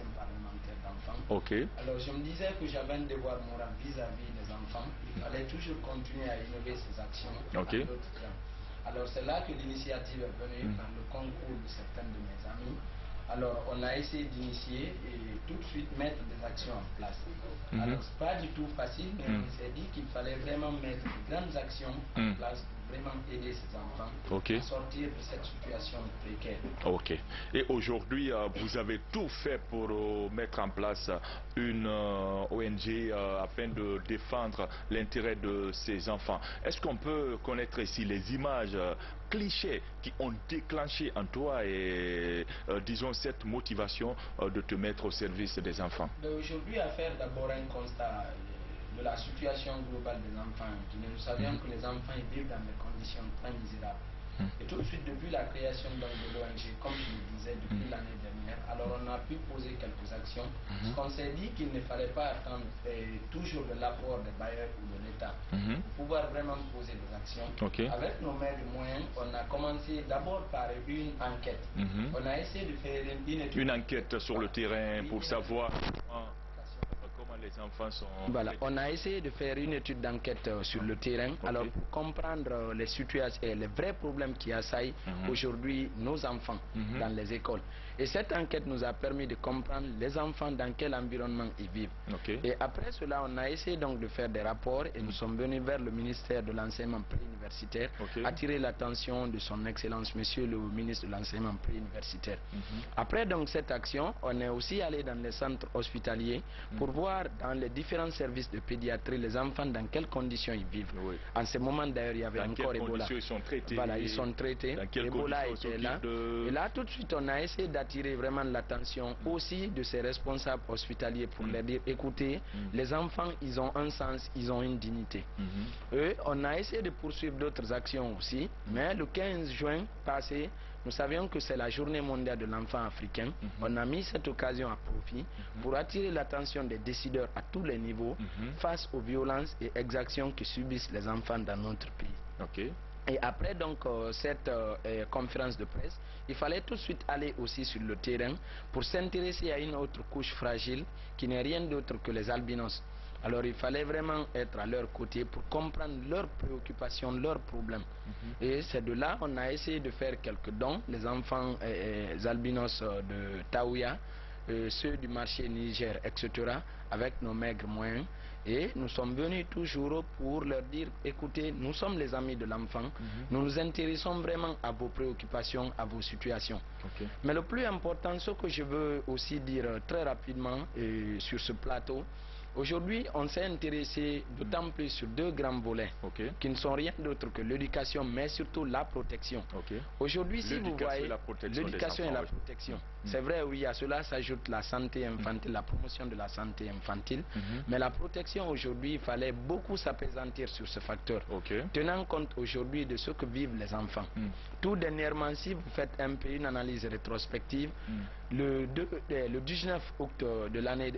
l'ancien parlementaire d'enfants. Ok. Alors je me disais que j'avais un devoir moral vis-à-vis des enfants. Il fallait toujours continuer à innover ces actions dans d'autres termes. Alors c'est là que l'initiative est venue par le concours de certains de mes amis. Alors on a essayé d'initier et tout de suite mettre des actions en place. Alors c'est pas du tout facile, mais on s'est dit qu'il fallait vraiment mettre de grandes actions en place pour vraiment aider ces enfants à sortir de cette situation précaire. Ok. Et aujourd'hui, vous avez tout fait pour mettre en place une ONG afin de défendre l'intérêt de ces enfants. Est-ce qu'on peut connaître ici les images clichés qui ont déclenché en toi et disons cette motivation de te mettre au service des enfants? Aujourd'hui, à faire d'abord un constat de la situation globale des enfants. Nous savions que les enfants vivent dans des conditions très misérables. Et tout de suite, depuis la création de l'ONG, comme je le disais, depuis l'année dernière, alors on a pu poser quelques actions. Parce qu'on s'est dit qu'il ne fallait pas attendre toujours de l'apport des bailleurs ou de l'État pour pouvoir vraiment poser des actions. Avec nos maigres moyens, on a commencé d'abord par une enquête. On a essayé de faire une enquête sur le terrain pour savoir comment les enfants sont... Voilà, on a essayé de faire une étude d'enquête sur le terrain, alors pour comprendre les situations et les vrais problèmes qui assaillent aujourd'hui nos enfants dans les écoles. Et cette enquête nous a permis de comprendre les enfants dans quel environnement ils vivent. Et après cela, on a essayé donc de faire des rapports et nous sommes venus vers le ministère de l'enseignement préuniversitaire, attirer l'attention de son excellence, monsieur le ministre de l'enseignement préuniversitaire. Après donc cette action, on est aussi allé dans les centres hospitaliers pour voir dans les différents services de pédiatrie les enfants dans quelles conditions ils vivent. En ce moment d'ailleurs il y avait encore Ebola. Ils sont traités. Voilà, ils sont traités. Ebola était là. Et là tout de suite on a essayé d'attirer vraiment l'attention aussi de ces responsables hospitaliers pour leur dire écoutez, les enfants ils ont un sens, ils ont une dignité. Et on a essayé de poursuivre d'autres actions aussi, mais le 15 juin passé, nous savions que c'est la journée mondiale de l'enfant africain. On a mis cette occasion à profit pour attirer l'attention des décideurs à tous les niveaux face aux violences et exactions que subissent les enfants dans notre pays. Et après donc cette conférence de presse, il fallait tout de suite aller aussi sur le terrain pour s'intéresser à une autre couche fragile qui n'est rien d'autre que les albinos. Alors il fallait vraiment être à leur côté pour comprendre leurs préoccupations, leurs problèmes. Et c'est de là qu'on a essayé de faire quelques dons, les enfants albinos de Taouya, ceux du marché Niger, etc., avec nos maigres moyens. Et nous sommes venus toujours pour leur dire, écoutez, nous sommes les amis de l'enfant, nous nous intéressons vraiment à vos préoccupations, à vos situations. Mais le plus important, ce que je veux aussi dire très rapidement sur ce plateau, aujourd'hui, on s'est intéressé d'autant plus sur deux grands volets qui ne sont rien d'autre que l'éducation, mais surtout la protection. Aujourd'hui, si vous voyez l'éducation et la protection, c'est vrai, oui, à cela s'ajoute la santé infantile, la promotion de la santé infantile, mais la protection aujourd'hui, il fallait beaucoup s'apaisantir sur ce facteur, tenant compte aujourd'hui de ce que vivent les enfants. Tout dernièrement, si vous faites un peu une analyse rétrospective, le 19 août de l'année,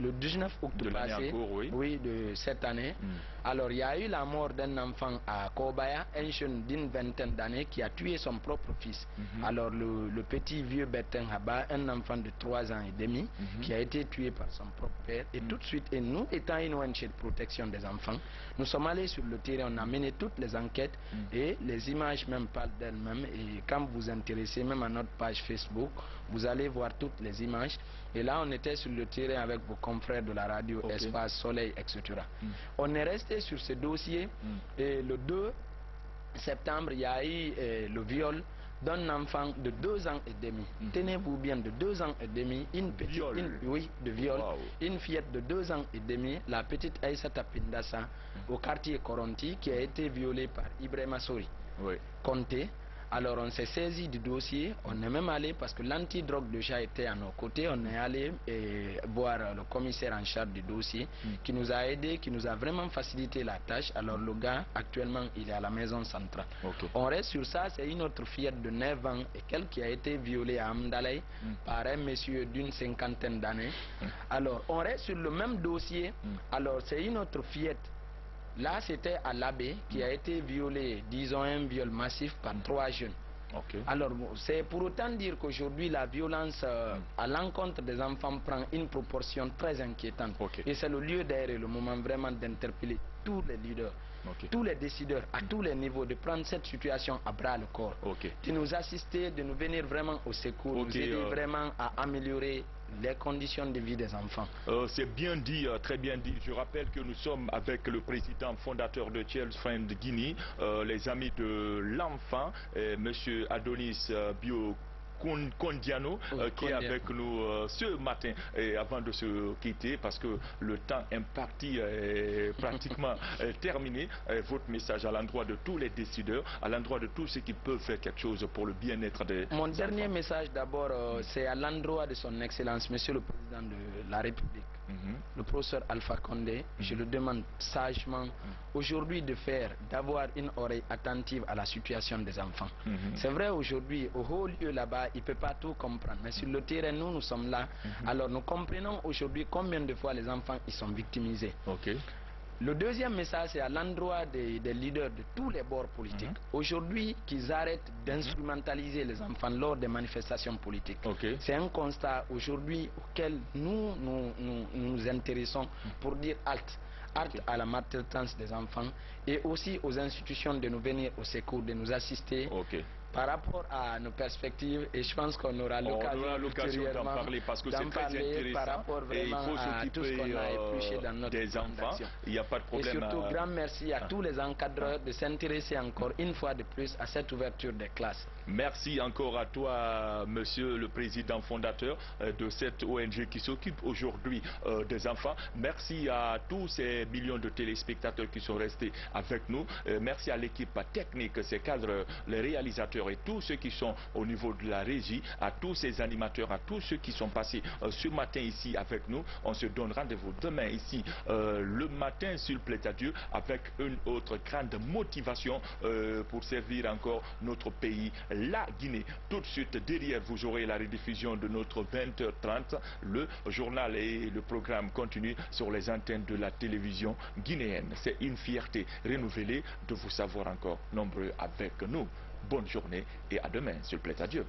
le 19 août passé, de cette année, alors il y a eu la mort d'un enfant à Kobaya, un jeune d'une vingtaine d'années qui a tué son propre fils. Alors le petit vieux Bertin Haba, un enfant de 3 ans et demi, qui a été tué par son propre père. Et tout de suite, et nous étant une ONG de protection des enfants, nous sommes allés sur le terrain, on a mené toutes les enquêtes et les images même parlent d'elles-mêmes. Et quand vous vous intéressez même à notre page Facebook, vous allez voir toutes les images. Et là, on était sur le terrain avec vos confrères de la radio, Espace, Soleil, etc. On est resté sur ce dossier et le 2 septembre, il y a eu le viol d'un enfant de 2 ans et demi. Tenez-vous bien, de 2 ans et demi, une petite, une fillette de 2 ans et demi, la petite Aïssata Pindassa, au quartier Koronti, qui a été violée par Ibrahima Sori. Conté. Alors on s'est saisi du dossier, on est même allé, parce que l'antidrogue déjà était à nos côtés, on est allé voir le commissaire en charge du dossier, qui nous a aidé, qui nous a vraiment facilité la tâche. Alors le gars, actuellement, il est à la maison centrale. On reste sur ça, c'est une autre fillette de 9 ans et quelqu'un qui a été violée à Amdalay par un monsieur d'une 50aine d'années. Alors on reste sur le même dossier, alors c'est une autre fillette. Là, c'était à l'abbé qui a été violé, disons un viol massif par 3 jeunes. Alors, c'est pour autant dire qu'aujourd'hui, la violence à l'encontre des enfants prend une proportion très inquiétante. Et c'est le lieu d'ailleurs et le moment vraiment d'interpeller tous les leaders, tous les décideurs à tous les niveaux, de prendre cette situation à bras le corps, de nous assister, de nous venir vraiment au secours, nous aider vraiment à améliorer les conditions de vie des enfants. C'est bien dit, très bien dit. Je rappelle que nous sommes avec le président fondateur de Child's Friend Guinée, les amis de l'enfant, monsieur Adonis Bio Kondiano, qui est avec nous ce matin, et avant de se quitter, parce que le temps imparti est pratiquement terminé. Votre message à l'endroit de tous les décideurs, à l'endroit de tous ceux qui peuvent faire quelque chose pour le bien-être des Mon dernier enfants. message d'abord, c'est à l'endroit de son Excellence, Monsieur le Président de la République, le professeur Alpha Condé. Je le demande sagement aujourd'hui d'avoir une oreille attentive à la situation des enfants. C'est vrai, aujourd'hui, au haut lieu là-bas, il ne peut pas tout comprendre. Mais sur le terrain, nous sommes là. Alors nous comprenons aujourd'hui combien de fois les enfants ils sont victimisés. Le deuxième message, c'est à l'endroit des leaders de tous les bords politiques. Aujourd'hui, qu'ils arrêtent d'instrumentaliser les enfants lors des manifestations politiques. C'est un constat aujourd'hui auquel nous intéressons pour dire halte à la maltraitance des enfants et aussi aux institutions de nous venir au secours, de nous assister. Par rapport à nos perspectives, et je pense qu'on aura l'occasion d'en parler parce que c'est très intéressant par rapport et il faut à tout ce qu'on a épluché dans notre des enfants. Il n'y a pas de problème. Et surtout, grand merci à tous les encadreurs de s'intéresser encore une fois de plus à cette ouverture des classes. Merci encore à toi, monsieur le président fondateur de cette ONG qui s'occupe aujourd'hui des enfants. Merci à tous ces millions de téléspectateurs qui sont restés avec nous. Merci à l'équipe technique, ces cadres, les réalisateurs et tous ceux qui sont au niveau de la régie, à tous ces animateurs, à tous ceux qui sont passés ce matin ici avec nous. On se donne rendez-vous demain ici le matin sur Plaît à Dieu avec une autre grande motivation pour servir encore notre pays, la Guinée. Tout de suite derrière vous aurez la rediffusion de notre 20h30. Le journal et le programme continuent sur les antennes de la télévision guinéenne. C'est une fierté renouvelée de vous savoir encore nombreux avec nous. Bonne journée et à demain sur Plaît à Dieu.